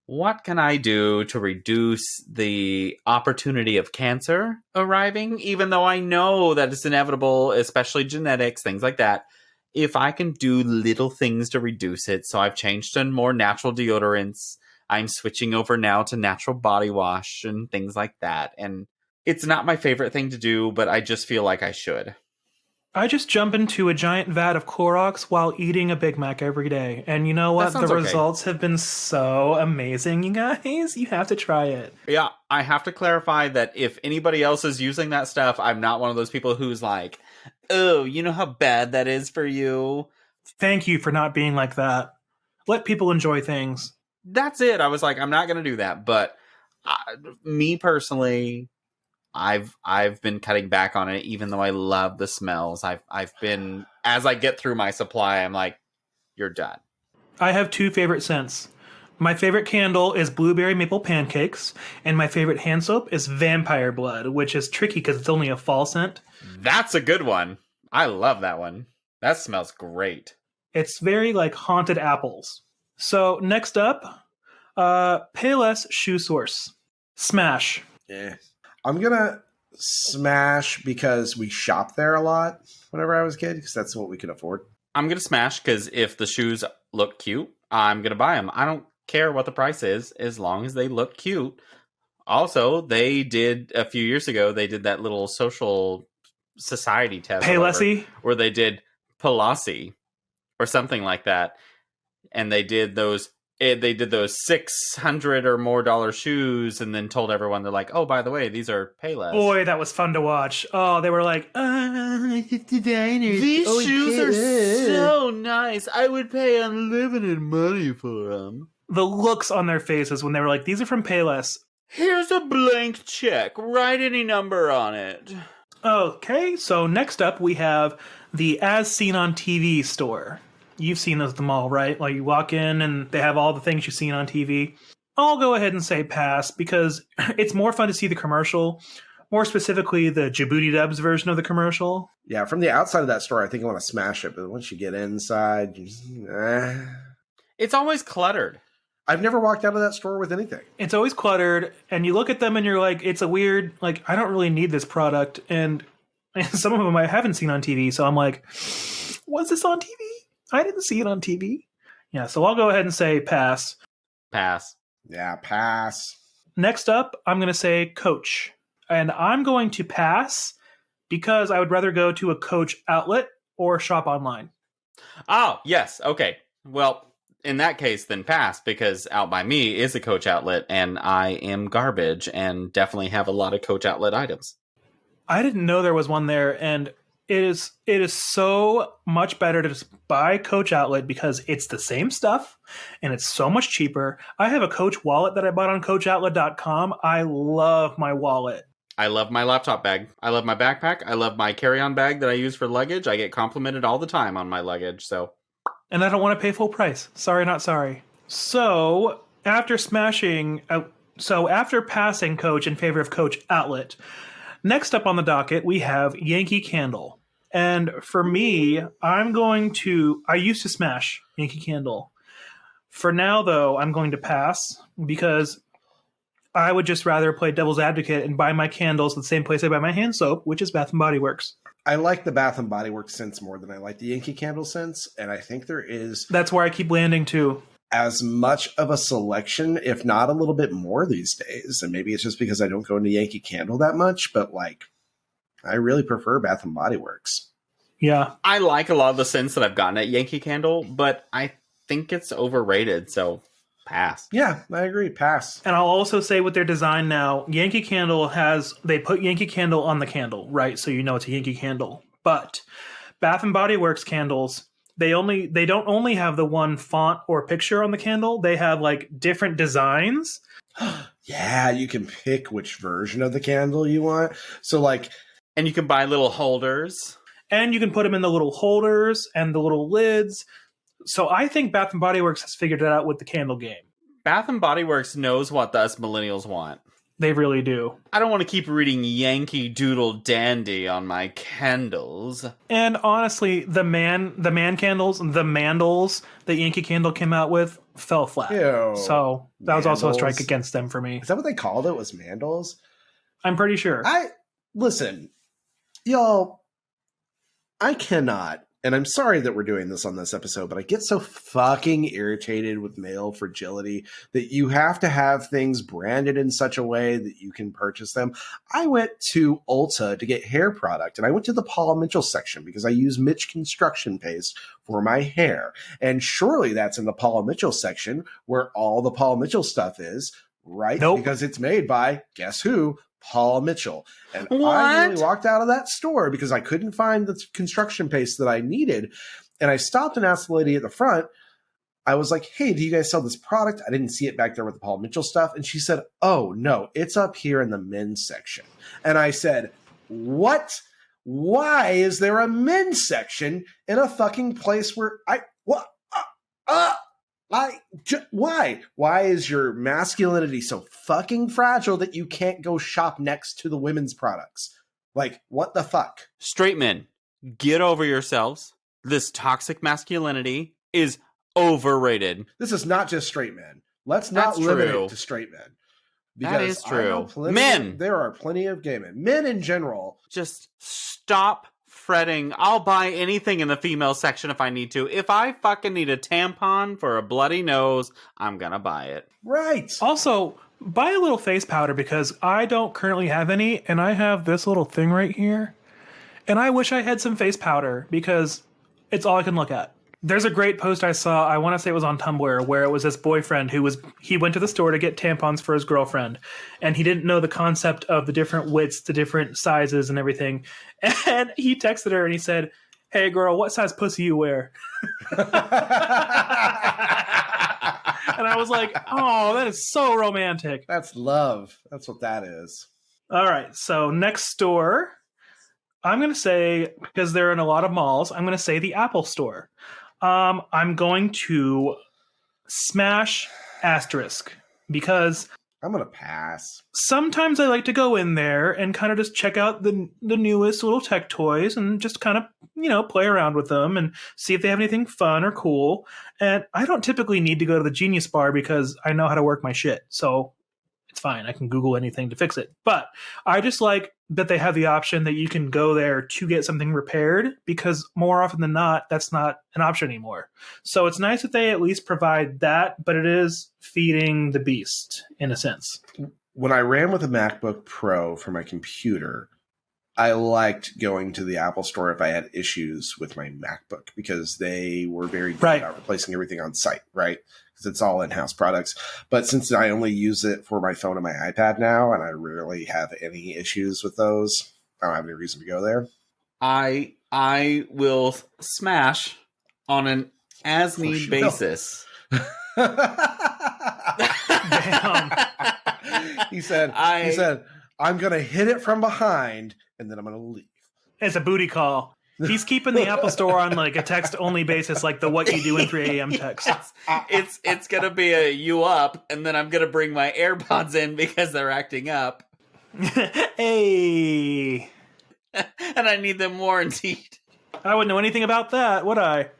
what can I do to reduce the opportunity of cancer arriving? Even though I know that it's inevitable, especially genetics, things like that. If I can do little things to reduce it. So I've changed to more natural deodorants. I'm switching over now to natural body wash and things like that. And it's not my favorite thing to do, but I just feel like I should. I just jump into a giant vat of Clorox while eating a Big Mac every day. And you know what? The results have been so amazing, you guys. You have to try it. Yeah, I have to clarify that if anybody else is using that stuff, I'm not one of those people who's like, oh, you know how bad that is for you? Thank you for not being like that. Let people enjoy things. That's it. I was like, I'm not going to do that. But me personally, I've been cutting back on it, even though I love the smells. I've been, as I get through my supply, I'm like, you're done. I have 2 favorite scents. My favorite candle is Blueberry Maple Pancakes, and my favorite hand soap is Vampire Blood, which is tricky because it's only a fall scent. That's a good one. I love that one. That smells great. It's very like haunted apples. So next up, Payless Shoe Source. Smash. Yeah. I'm going to smash because we shopped there a lot whenever I was a kid, because that's what we could afford. I'm going to smash because if the shoes look cute, I'm going to buy them. I don't care what the price is as long as they look cute. Also, they did a few years ago, they did that little social society test Paylessy? where they did Pelosi or something like that. And they did those 600 or more dollar shoes and then told everyone, they're like, oh, by the way, these are Payless. Boy, that was fun to watch. Oh, they were like, it's designers. These Oh, shoes shit. are so nice. I would pay unlimited money for them. The looks on their faces when they were like, these are from Payless. Here's a blank check. Write any number on it. Okay, so next up we have the As Seen on TV store. You've seen those at the mall, right? Like you walk in and they have all the things you've seen on TV. I'll go ahead and say pass because it's more fun to see the commercial, more specifically the Djibouti Dubs version of the commercial. Yeah, from the outside of that store, I think I want to smash it, but once you get inside, you just, It's always cluttered. I've never walked out of that store with anything. It's always cluttered, and you look at them and you're like, it's a weird, like, I don't really need this product. And some of them I haven't seen on TV, so I'm like, was this on TV? I didn't see it on TV. Yeah, so I'll go ahead and say pass. Pass. Yeah, pass. Next up, I'm going to say Coach. And I'm going to pass because I would rather go to a Coach outlet or shop online. Oh, yes. Okay. Well, in that case, then pass, because Out By Me is a Coach outlet, and I am garbage and definitely have a lot of Coach outlet items. I didn't know there was one there, and it is so much better to just buy Coach outlet because it's the same stuff, and it's so much cheaper. I have a Coach wallet that I bought on CoachOutlet.com. I love my wallet. I love my laptop bag. I love my backpack. I love my carry-on bag that I use for luggage. I get complimented all the time on my luggage, so... And I don't want to pay full price. Sorry, not sorry. So after passing Coach in favor of Coach Outlet, next up on the docket, we have Yankee Candle. And for me, I used to smash Yankee Candle. For now, though, I'm going to pass because I would just rather play devil's advocate and buy my candles at the same place I buy my hand soap, which is Bath & Body Works. I like the Bath & Body Works scents more than I like the Yankee Candle scents, and I think there is... That's where I keep landing, too. As much of a selection, if not a little bit more these days. And maybe it's just because I don't go into Yankee Candle that much, but, like, I really prefer Bath & Body Works. Yeah. I like a lot of the scents that I've gotten at Yankee Candle, but I think it's overrated, so... pass. Yeah, I agree. Pass. And I'll also say with their design now, Yankee Candle they put Yankee Candle on the candle, right? So you know it's a Yankee Candle. But Bath & Body Works candles, they don't only have the one font or picture on the candle, they have like different designs. Yeah, you can pick which version of the candle you want. So like... And you can buy little holders. And you can put them in the little holders and the little lids. So I think Bath & Body Works has figured it out with the candle game. Bath & Body Works knows what us millennials want. They really do. I don't want to keep reading Yankee Doodle Dandy on my candles. And honestly, the man candles, the mandals that Yankee Candle came out with fell flat. Ew, so that was also a mandals. strike against them for me. Is that what they called it? Was mandals? I'm pretty sure. Listen, y'all, I cannot, and I'm sorry that we're doing this on this episode, but I get so fucking irritated with male fragility that you have to have things branded in such a way that you can purchase them. I went to Ulta to get hair product, and I went to the Paul Mitchell section because I use Mitch construction paste for my hair. And surely that's in the Paul Mitchell section where all the Paul Mitchell stuff is, right? Nope. Because it's made by, guess who? Paul Mitchell. And What? I really walked out of that store because I couldn't find the construction paste that I needed. And I stopped and asked the lady at the front. I was like, hey, do you guys sell this product? I didn't see it back there with the Paul Mitchell stuff. And she said, oh, no, it's up here in the men's section. And I said, what? Why is there a men's section in a fucking place where why? Why is your masculinity so fucking fragile that you can't go shop next to the women's products? Like, what the fuck? Straight men, get over yourselves. This toxic masculinity is overrated. This is not just straight men. Let's not That's limit true. it to straight men. That is I know true. Men! there are plenty of gay men. Men in general. Just stop fretting. I'll buy anything in the female section if I need to. If I fucking need a tampon for a bloody nose, I'm gonna buy it. Right. Also, buy a little face powder because I don't currently have any, and I have this little thing right here. And I wish I had some face powder because it's all I can look at. There's a great post I saw, I want to say it was on Tumblr, where it was this boyfriend he went to the store to get tampons for his girlfriend, and he didn't know the concept of the different widths, the different sizes and everything. And he texted her and he said, "Hey girl, what size pussy you wear?" And I was like, oh, that is so romantic. That's love. That's what that is. All right, so next store, I'm going to say, because they're in a lot of malls, I'm going to say the Apple Store. I'm going to smash asterisk because I'm going to pass. sometimes I like to go in there and kind of just check out the newest little tech toys and just kind of, play around with them and see if they have anything fun or cool. And I don't typically need to go to the Genius Bar because I know how to work my shit. So it's fine. I can Google anything to fix it. But I just like that they have the option that you can go there to get something repaired because more often than not, that's not an option anymore. So it's nice that they at least provide that, but it is feeding the beast in a sense. When I ran with a MacBook Pro for my computer, I liked going to the Apple Store if I had issues with my MacBook because they were very good about replacing everything on site, right? Because it's all in-house products. But since I only use it for my phone and my iPad now, and I rarely have any issues with those, I don't have any reason to go there. I will smash on an as-need basis. Damn. He said, I'm going to hit it from behind, and then I'm going to leave. It's a booty call. He's keeping the Apple Store on like a text-only basis, like the "what you do in 3 a.m." text. It's gonna be a you up, and then I'm gonna bring my AirPods in because they're acting up. Hey, and I need them warranted. I wouldn't know anything about that, would I?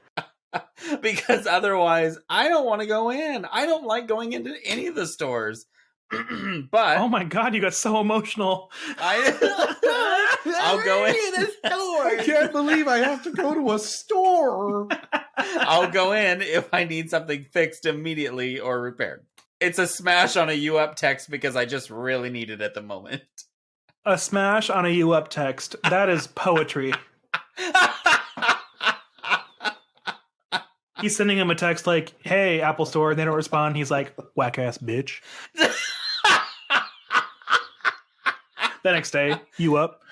Because otherwise, I don't want to go in. I don't like going into any of the stores. But oh my god, you got so emotional. I'll go in the store. I can't believe I have to go to a store. I'll go in if I need something fixed immediately or repaired. It's a smash on a you up text because I just really need it at the moment. A smash on a you up text. That is poetry. He's sending him a text like, "Hey, Apple Store," and they don't respond. He's like, "Whack ass bitch." The next day, you up.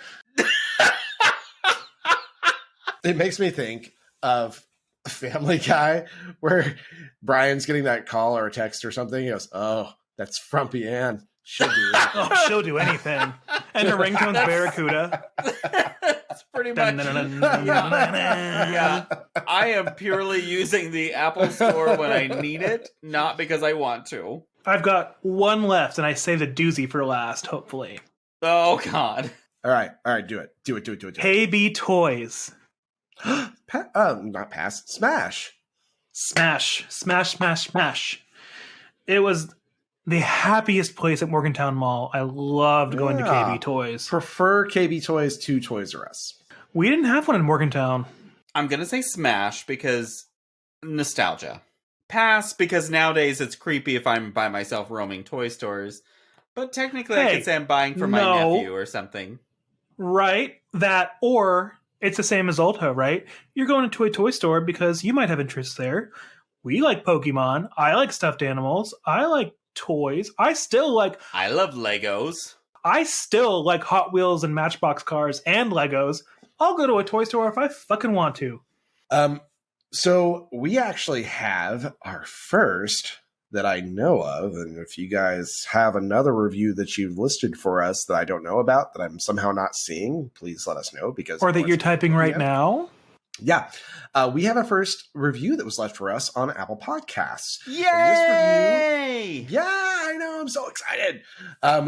It makes me think of Family Guy where Brian's getting that call or a text or something. He goes, "Oh, that's Frumpy Ann. She'll do it." Oh, she'll do anything. And her ringtone's Barracuda. That's pretty much. Yeah, I am purely using the Apple Store when I need it, not because I want to. I've got one left, and I saved a doozy for last, hopefully. Oh, God. All right, do it. Do it. Hey B Toys. Not pass. Smash. Smash. It was the happiest place at Morgantown Mall. I loved going to KB Toys. Prefer KB Toys to Toys R Us. We didn't have one in Morgantown. I'm going to say smash because nostalgia. Pass because nowadays it's creepy if I'm by myself roaming toy stores. But technically I could say I'm buying for my nephew or something. Right. That, or it's the same as Ulta, right? You're going to a toy store because you might have interests there. We like Pokemon. I like stuffed animals. I like toys. I love Legos. I still like Hot Wheels and Matchbox cars and Legos. I'll go to a toy store if I fucking want to. So we actually have our first that I know of, and if you guys have another review that you've listed for us that I don't know about, that I'm somehow not seeing, please let us know. Or that you're typing right now. Yeah. We have a first review that was left for us on Apple Podcasts. Yay! Yeah, I know. I'm so excited.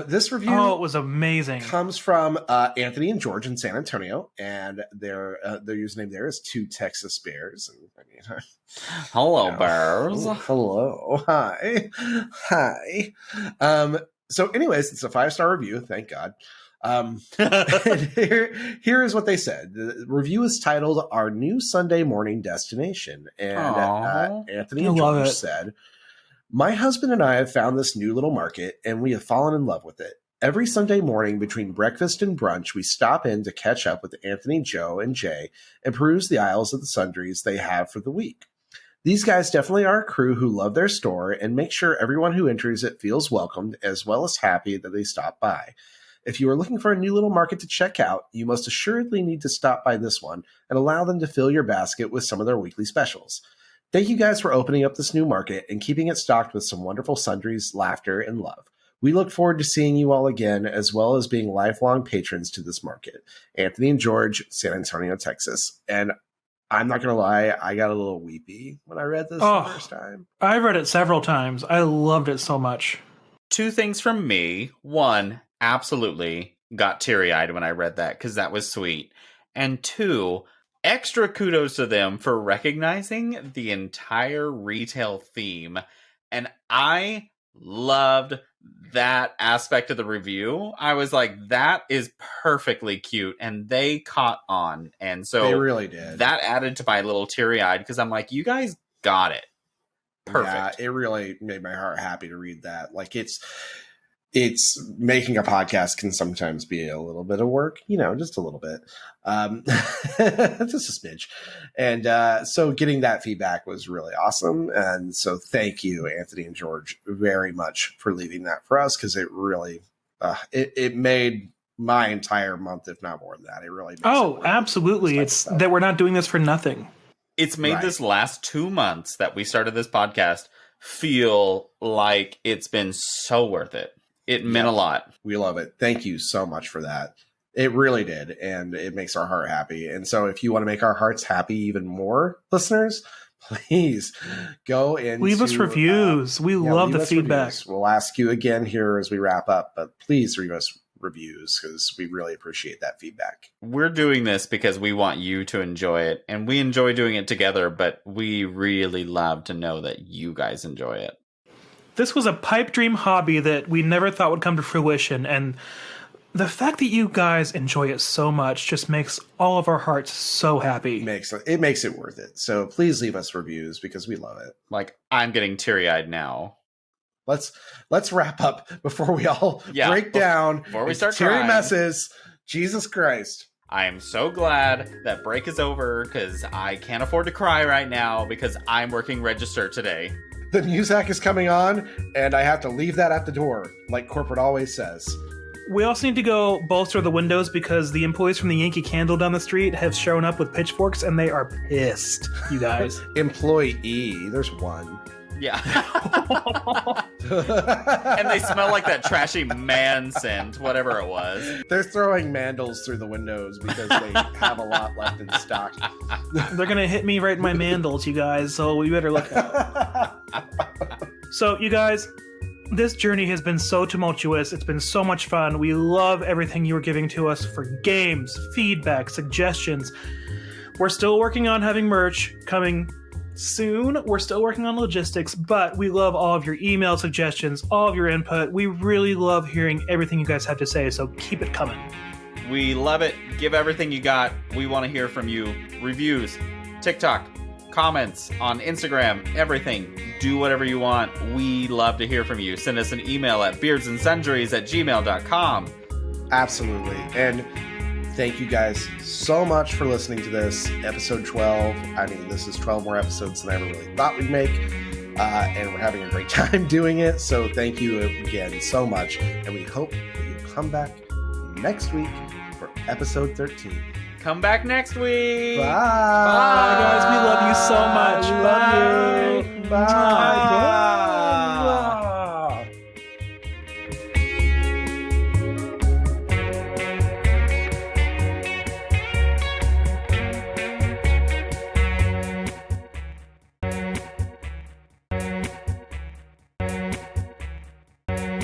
This review it was amazing. Comes from Anthony and George in San Antonio, and their username there is 2 Texas Bears. And I mean, hello, Bears. Hello. Hi. So anyways, it's a 5-star review. Thank God. Here is what they said. The review is titled "Our New Sunday Morning Destination," and Anthony and George said, "My husband and I have found this new little market, and we have fallen in love with it. Every Sunday morning between breakfast and brunch, we stop in to catch up with Anthony, Joe, and Jay and peruse the aisles of the sundries they have for the week. These guys definitely are a crew who love their store and make sure everyone who enters it feels welcomed as well as happy that they stop by. If you are looking for a new little market to check out, you most assuredly need to stop by this one and allow them to fill your basket with some of their weekly specials. Thank you guys for opening up this new market and keeping it stocked with some wonderful sundries, laughter, and love. We look forward to seeing you all again, as well as being lifelong patrons to this market. Anthony and George, San Antonio, Texas." And I'm not going to lie, I got a little weepy when I read this the first time. I read it several times. I loved it so much. 2 things from me. 1, absolutely got teary-eyed when I read that because that was sweet. And 2, extra kudos to them for recognizing the entire retail theme. And I loved that aspect of the review. I was like, that is perfectly cute. And they caught on. And so they really did. That added to my little teary-eyed because I'm like, you guys got it. Perfect. Yeah, it really made my heart happy to read that. Like it's making a podcast can sometimes be a little bit of work, just a little bit, just a smidge. And so getting that feedback was really awesome. And so thank you, Anthony and George, very much for leaving that for us, because it really, it made my entire month, if not more than that. It really makes absolutely. It's that we're not doing this for nothing. It's made this last 2 months that we started this podcast feel like it's been so worth it. It meant a lot. We love it. Thank you so much for that. It really did. And it makes our heart happy. And so if you want to make our hearts happy even more, listeners, please go and leave us reviews. We love the feedback. Reviews. We'll ask you again here as we wrap up, but please leave us reviews because we really appreciate that feedback. We're doing this because we want you to enjoy it, and we enjoy doing it together, but we really love to know that you guys enjoy it. This was a pipe dream hobby that we never thought would come to fruition, and the fact that you guys enjoy it so much just makes all of our hearts so happy. It makes it worth it. So please leave us reviews because we love it. Like, I'm getting teary-eyed now. Let's wrap up before we all break down. Before we start teary crying. messes. Jesus Christ. I am so glad that break is over because I can't afford to cry right now because I'm working register today. The Muzak is coming on, and I have to leave that at the door, like corporate always says. We also need to go bolster the windows because the employees from the Yankee Candle down the street have shown up with pitchforks, and they are pissed, you guys. Employee, there's one. Yeah. And they smell like that trashy man scent, whatever it was. They're throwing mandals through the windows because they have a lot left in stock. They're going to hit me right in my mandals, you guys, so we better look out. So, you guys, this journey has been so tumultuous. It's been so much fun. We love everything you were giving to us for games, feedback, suggestions. We're still working on having merch coming soon. We're still working on logistics, but we love all of your email suggestions, all of your input. We really love hearing everything you guys have to say, so keep it coming. We love it. Give everything you got. We want to hear from you. Reviews, TikTok, comments on Instagram, everything. Do whatever you want. We love to hear from you. Send us an email at beardsandsundries@gmail.com. Absolutely. And thank you guys so much for listening to this episode 12. I mean, this is 12 more episodes than I ever really thought we'd make. And we're having a great time doing it. So thank you again so much. And we hope that you'll come back next week for episode 13. Come back next week. Bye. Bye, guys. We love you so much. We love you. Bye.